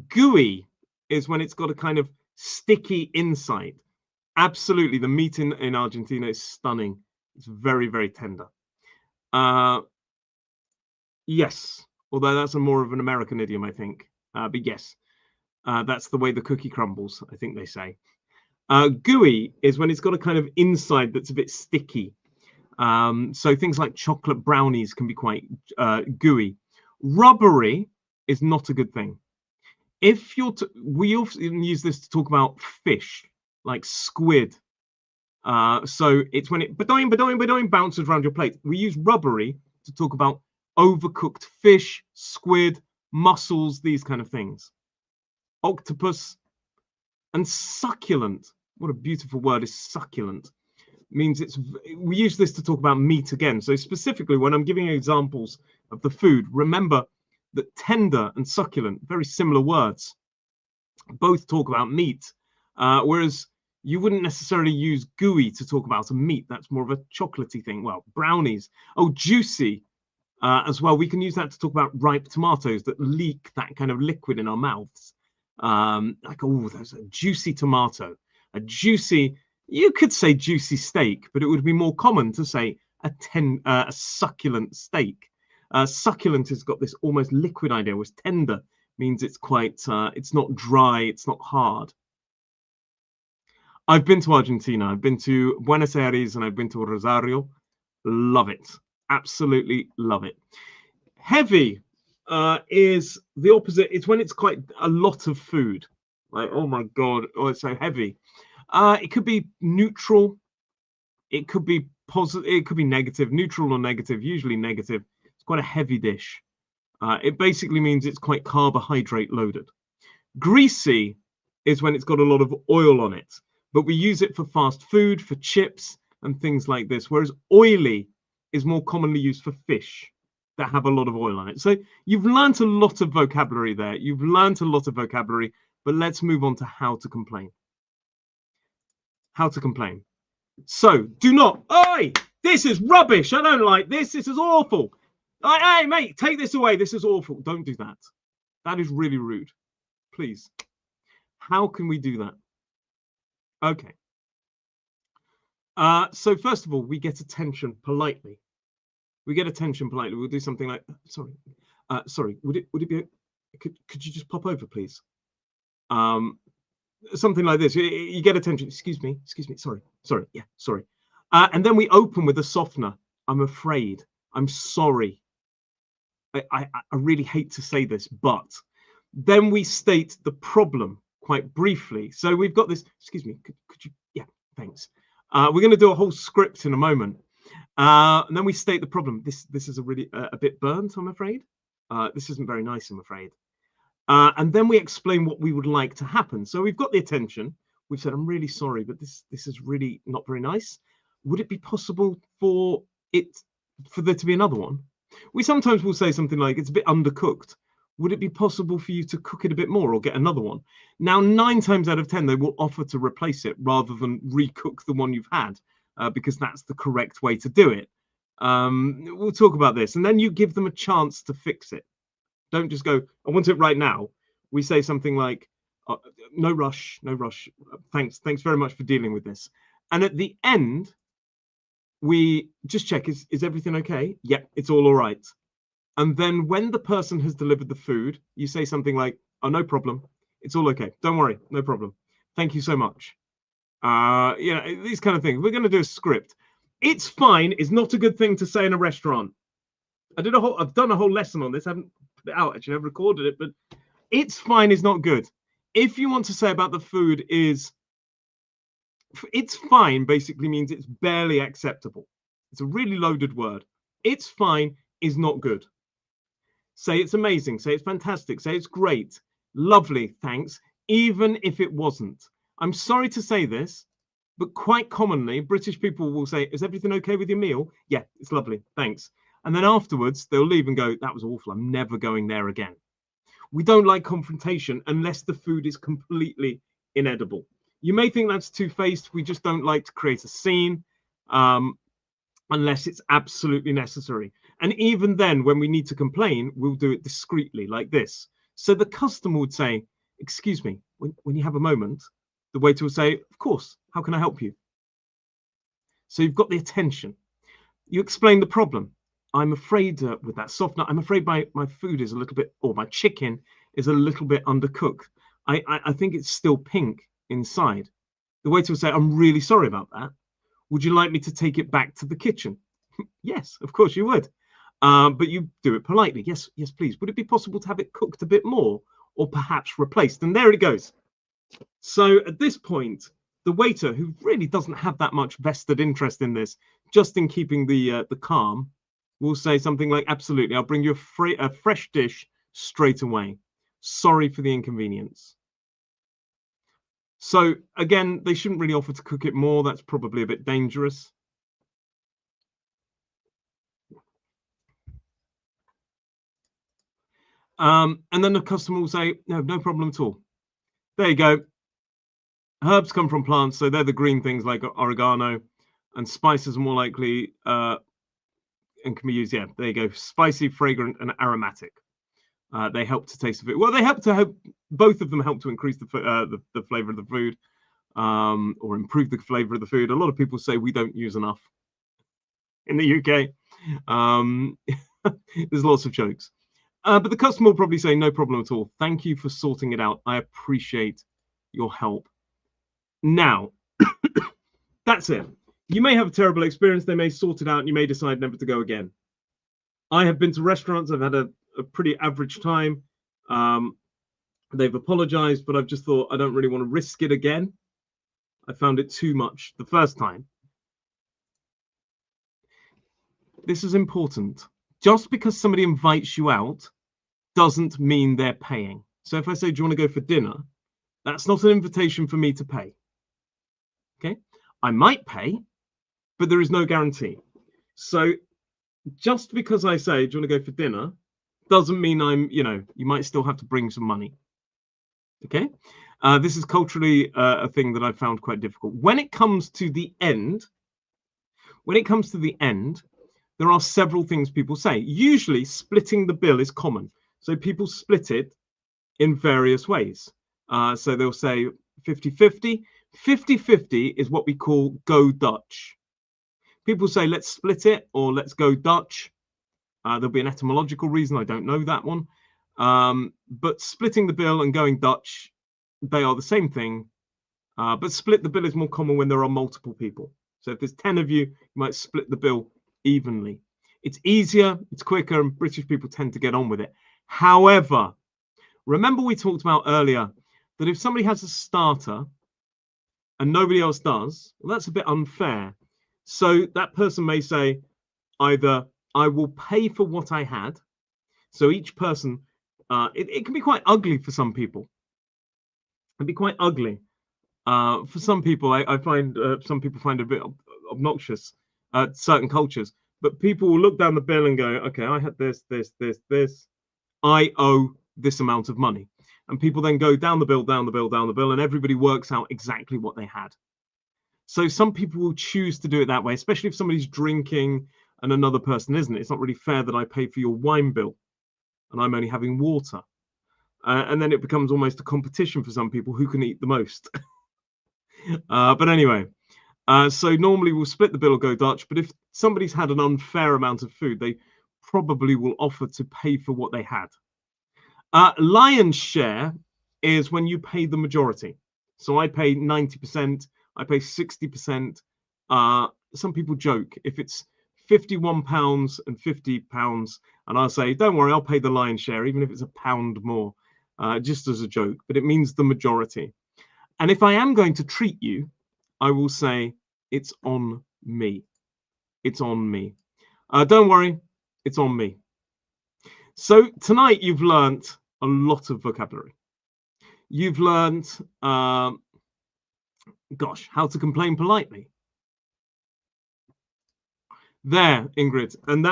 A: Gooey is when it's got a kind of sticky inside. Absolutely, the meat in Argentina is stunning. It's very, very tender. Yes, although that's more of an American idiom, I think. But yes, that's the way the cookie crumbles, I think they say. Gooey is when it's got a kind of inside that's a bit sticky. So things like chocolate brownies can be quite gooey. Rubbery is not a good thing. If we often use this to talk about fish, like squid. So it's when it bounces around your plate. We use rubbery to talk about overcooked fish, squid, mussels, these kind of things. Octopus and succulent. What a beautiful word is succulent. Means we use this to talk about meat again. So specifically when I'm giving examples of the food, remember that tender and succulent, very similar words, both talk about meat, whereas you wouldn't necessarily use gooey to talk about a meat. That's more of a chocolatey thing. Well, brownies. Oh, juicy as well. We can use that to talk about ripe tomatoes that leak that kind of liquid in our mouths. Like, oh, there's a juicy tomato. A juicy, you could say juicy steak, but it would be more common to say a succulent steak. Succulent has got this almost liquid idea, whereas tender means it's quite, it's not dry, it's not hard. I've been to Argentina. I've been to Buenos Aires and I've been to Rosario. Love it. Absolutely love it. Heavy is the opposite. It's when it's quite a lot of food. Like, oh my God, oh, it's so heavy. It could be neutral. It could be positive. It could be negative, neutral or negative, usually negative. It's quite a heavy dish. It basically means it's quite carbohydrate loaded. Greasy is when it's got a lot of oil on it, but we use it for fast food, for chips and things like this, whereas oily is more commonly used for fish that have a lot of oil on it. So you've learnt a lot of vocabulary there. You've learnt a lot of vocabulary, but let's move on to how to complain. How to complain. So do not, oi, this is rubbish. I don't like this. This is awful. Hey, mate, take this away. This is awful. Don't do that. That is really rude. Please. How can we do that? Okay. So first of all, we get attention politely. We get attention politely. We'll do something like, sorry, would it be, could you just pop over, please? Something like this. You get attention. Excuse me, sorry, yeah, sorry. And then we open with a softener. I'm afraid. I'm sorry. I really hate to say this, but then we state the problem quite briefly. So we've got this, excuse me, could you, yeah, thanks. We're going to do a whole script in a moment. And then we state the problem. This is a really a bit burnt, I'm afraid. This isn't very nice, I'm afraid. And then we explain what we would like to happen. So we've got the attention. We've said, I'm really sorry, but this is really not very nice. Would it be possible for there to be another one? We sometimes will say something like, it's a bit undercooked. Would it be possible for you to cook it a bit more or get another one? Now, 9 times out of 10, they will offer to replace it rather than recook the one you've had, because that's the correct way to do it. We'll talk about this. And then you give them a chance to fix it. Don't just go, I want it right now. We say something like, no rush, no rush. Thanks very much for dealing with this. And at the end, we just check, is everything okay? Yep, it's all right. And then when the person has delivered the food, you say something like, oh, no problem. It's all okay. Don't worry. No problem. Thank you so much. You know, these kind of things. We're going to do a script. It's fine is not a good thing to say in a restaurant. I've done a whole lesson on this. I haven't put it out, actually. I've recorded it, but it's fine is not good. If you want to say about the food it's fine basically means it's barely acceptable. It's a really loaded word. It's fine is not good. Say it's amazing, say it's fantastic, say it's great, lovely, thanks, even if it wasn't. I'm sorry to say this, but quite commonly, British people will say, is everything okay with your meal? Yeah, it's lovely, thanks. And then afterwards, they'll leave and go, that was awful, I'm never going there again. We don't like confrontation unless the food is completely inedible. You may think that's two-faced. We just don't like to create a scene unless it's absolutely necessary. And even then, when we need to complain, we'll do it discreetly like this. So the customer would say, excuse me, when you have a moment, the waiter will say, of course, how can I help you? So you've got the attention. You explain the problem. I'm afraid with that softener, I'm afraid my food is a little bit, or my chicken is a little bit undercooked. I think it's still pink inside. The waiter will say, I'm really sorry about that. Would you like me to take it back to the kitchen? Yes, of course you would. But you do it politely. Yes, please. Would it be possible to have it cooked a bit more or perhaps replaced? And there it goes. So at this point, the waiter, who really doesn't have that much vested interest in this, just in keeping the calm, will say something like, absolutely, I'll bring you a fresh dish straight away. Sorry for the inconvenience. So again, they shouldn't really offer to cook it more. That's probably a bit dangerous. And then the customer will say, no problem at all. There you go. Herbs come from plants, so they're the green things like oregano, and spices are more likely and can be used. Yeah, there you go. Spicy, fragrant, and aromatic. They help to taste the food. Well, they both of them help to increase the flavor of the food, or improve the flavor of the food. A lot of people say we don't use enough in the UK. There's lots of jokes. But the customer will probably say, no problem at all. Thank you for sorting it out. I appreciate your help. Now, that's it. You may have a terrible experience. They may sort it out and you may decide never to go again. I have been to restaurants. I've had a pretty average time. They've apologized, but I've just thought I don't really want to risk it again. I found it too much the first time. This is important. Just because somebody invites you out doesn't mean they're paying. So if I say, do you want to go for dinner? That's not an invitation for me to pay. Okay? I might pay, but there is no guarantee. So just because I say, do you want to go for dinner, doesn't mean you might still have to bring some money. Okay? This is culturally a thing that I found quite difficult. When it comes to the end, there are several things people say. Usually splitting the bill is common. So people split it in various ways. So they'll say 50-50. 50-50 is what we call go Dutch. People say, let's split it or let's go Dutch. There'll be an etymological reason. I don't know that one. But splitting the bill and going Dutch, they are the same thing. But split the bill is more common when there are multiple people. So if there's 10 of you, you might split the bill evenly. It's easier, it's quicker, and British people tend to get on with it. However, remember we talked about earlier that if somebody has a starter and nobody else does, well, that's a bit unfair. So that person may say either I will pay for what I had. So each person, it can be quite ugly for some people. It can be quite ugly. For some people, I find some people find it a bit obnoxious, certain cultures. But people will look down the bill and go, okay, I had this. I owe this amount of money. And people then go down the bill, and everybody works out exactly what they had. So some people will choose to do it that way, especially if somebody's drinking and another person isn't. It's not really fair that I pay for your wine bill and I'm only having water. And then it becomes almost a competition for some people who can eat the most. But anyway, so normally we'll split the bill or go Dutch. But if somebody's had an unfair amount of food, they probably will offer to pay for what they had. Lion's share is when you pay the majority. So I pay 90%, I pay 60%. Some people joke if it's £51 and £50, and I'll say, don't worry, I'll pay the lion's share, even if it's £1 more, just as a joke, but it means the majority. And if I am going to treat you, I will say, it's on me. It's on me. Don't worry, it's on me. So tonight you've learnt a lot of vocabulary. You've learnt, how to complain politely. There, Ingrid. And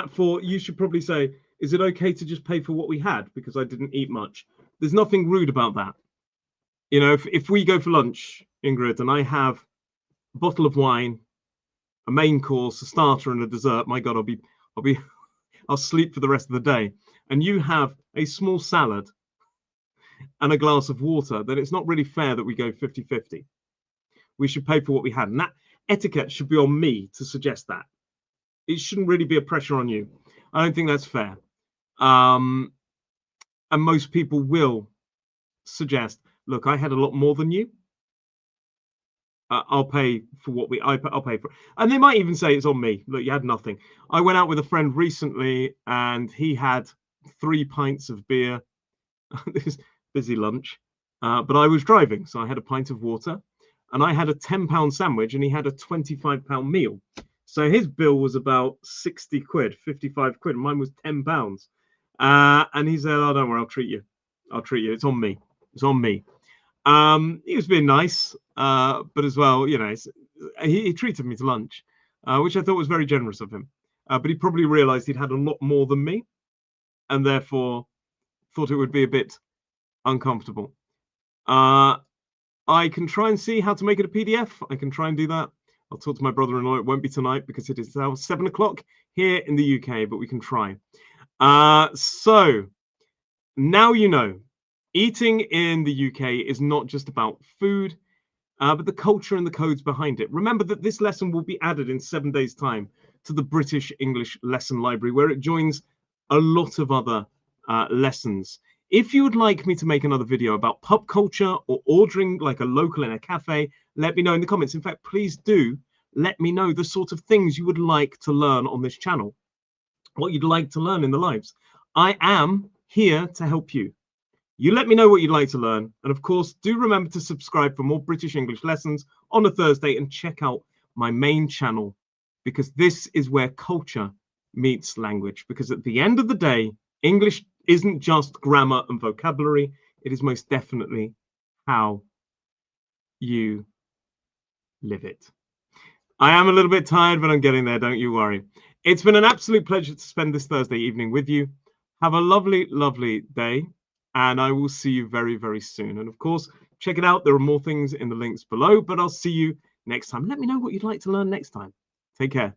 A: you should probably say, is it okay to just pay for what we had because I didn't eat much? There's nothing rude about that. You know, if we go for lunch, Ingrid, and I have a bottle of wine, a main course, a starter, and a dessert, my God, I'll sleep for the rest of the day. And you have a small salad and a glass of water, then it's not really fair that we go 50-50. We should pay for what we had. And that etiquette should be on me to suggest that. It shouldn't really be a pressure on you. I don't think that's fair. And most people will suggest, look, I had a lot more than you. I'll pay for what I'll pay for. And they might even say it's on me. Look, you had nothing. I went out with a friend recently and he had 3 pints of beer. This busy lunch. But I was driving, so I had a pint of water and I had a £10 sandwich and he had a £25 meal. So his bill was about 60 quid, 55 quid. Mine was £10. And he said, oh, don't worry, I'll treat you. I'll treat you. It's on me. It's on me. He was being nice, but as well, you know, he treated me to lunch, which I thought was very generous of him. But he probably realized he'd had a lot more than me and therefore thought it would be a bit uncomfortable. I can try and see how to make it a PDF. I can try and do that. I'll talk to my brother-in-law. It won't be tonight because it is now 7 o'clock here in the UK, but we can try. So now you know, eating in the UK is not just about food, but the culture and the codes behind it. Remember that this lesson will be added in 7 days' time to the British English Lesson Library, where it joins a lot of other lessons. If you would like me to make another video about pub culture or ordering like a local in a cafe, let me know in the comments. In fact, please do let me know the sort of things you would like to learn on this channel, what you'd like to learn in the lives. I am here to help you. You let me know what you'd like to learn. And of course, do remember to subscribe for more British English lessons on a Thursday and check out my main channel, because this is where culture meets language. Because at the end of the day, English isn't just grammar and vocabulary. It is most definitely how you live it. I am a little bit tired, but I'm getting there. Don't you worry. It's been an absolute pleasure to spend this Thursday evening with you. Have a lovely, lovely day. And I will see you very, very soon. And of course, check it out. There are more things in the links below, but I'll see you next time. Let me know what you'd like to learn next time. Take care.